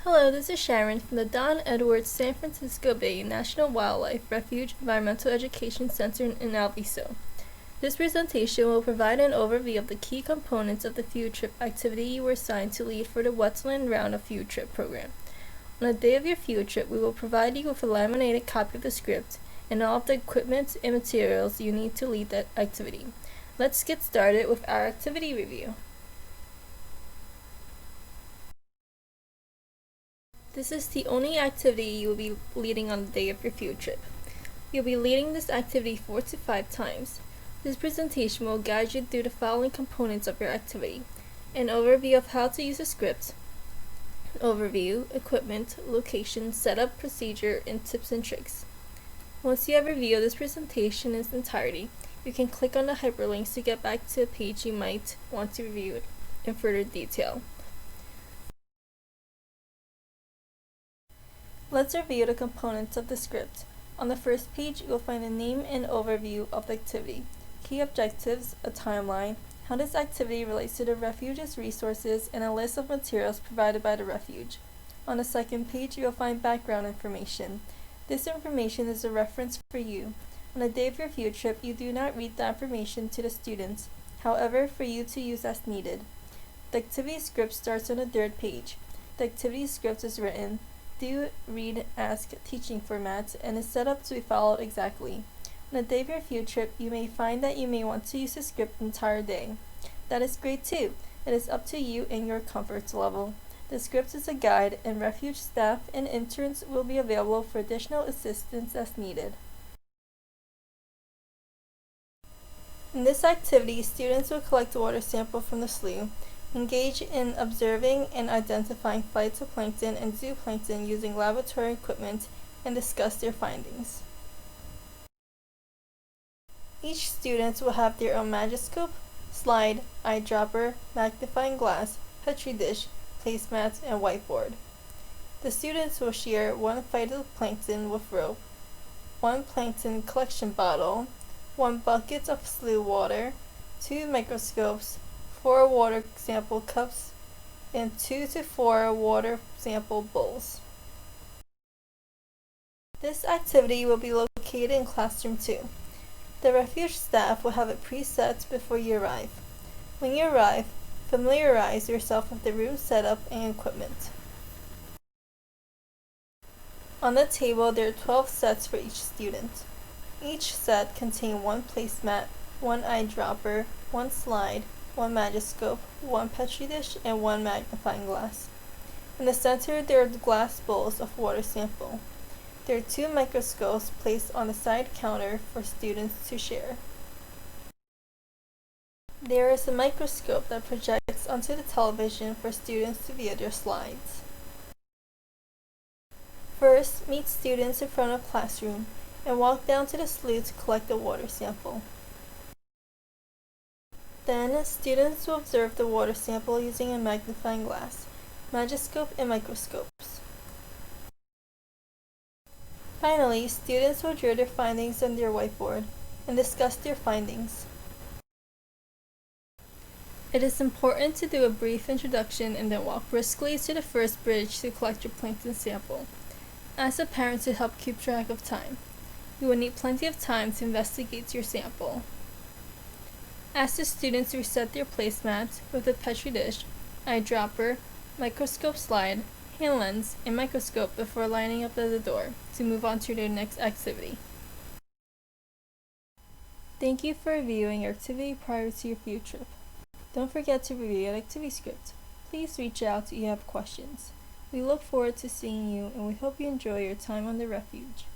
Hello, this is Sharon from the Don Edwards San Francisco Bay National Wildlife Refuge Environmental Education Center in Alviso. This presentation will provide an overview of the key components of the field trip activity you were assigned to lead for the Wetlands Round of Field Trip program. On the day of your field trip, we will provide you with a laminated copy of the script and all of the equipment and materials you need to lead that activity. Let's get started with our activity review. This is the only activity you will be leading on the day of your field trip. You'll be leading this activity 4 to 5 times. This presentation will guide you through the following components of your activity: an overview of how to use a script, overview, equipment, location, setup, procedure, and tips and tricks. Once you have reviewed this presentation in its entirety, you can click on the hyperlinks to get back to a page you might want to review it in further detail. Let's review the components of the script. On the first page, you will find the name and overview of the activity, key objectives, a timeline, how this activity relates to the refuge's resources, and a list of materials provided by the refuge. On the second page, you will find background information. This information is a reference for you. On the day of your field trip, you do not read the information to the students, however, for you to use as needed. The activity script starts on the third page. The activity script is written do, read, ask teaching format and is set up to be followed exactly. On the day of your field trip, you may find that you may want to use the script the entire day. That is great too. It is up to you and your comfort level. The script is a guide, and refuge staff and interns will be available for additional assistance as needed. In this activity, students will collect a water sample from the slough, engage in observing and identifying phytoplankton and zooplankton using laboratory equipment, and discuss their findings. Each student will have their own magiscope, slide, eyedropper, magnifying glass, petri dish, placemat, and whiteboard. The students will share one phytoplankton with rope, one plankton collection bottle, one bucket of slough water, 2 microscopes, 4 water sample cups, and 2 to 4 water sample bowls. This activity will be located in Classroom 2. The refuge staff will have it preset before you arrive. When you arrive, familiarize yourself with the room setup and equipment. On the table, there are 12 sets for each student. Each set contains one placemat, one eyedropper, one slide, one magiscope, one petri dish, and one magnifying glass. In the center, there are glass bowls of water sample. There are 2 microscopes placed on the side counter for students to share. There is a microscope that projects onto the television for students to view their slides. First, meet students in front of the classroom and walk down to the slough to collect the water sample. Then, students will observe the water sample using a magnifying glass, magiscope, and microscopes. Finally, students will draw their findings on their whiteboard and discuss their findings. It is important to do a brief introduction and then walk briskly to the first bridge to collect your plankton sample. Ask a parent to help keep track of time. You will need plenty of time to investigate your sample. Ask the students to reset their placemat with a petri dish, eyedropper, microscope slide, hand lens, and microscope before lining up at the door to move on to their next activity. Thank you for reviewing your activity prior to your field trip. Don't forget to review your activity script. Please reach out if you have questions. We look forward to seeing you, and we hope you enjoy your time on the refuge.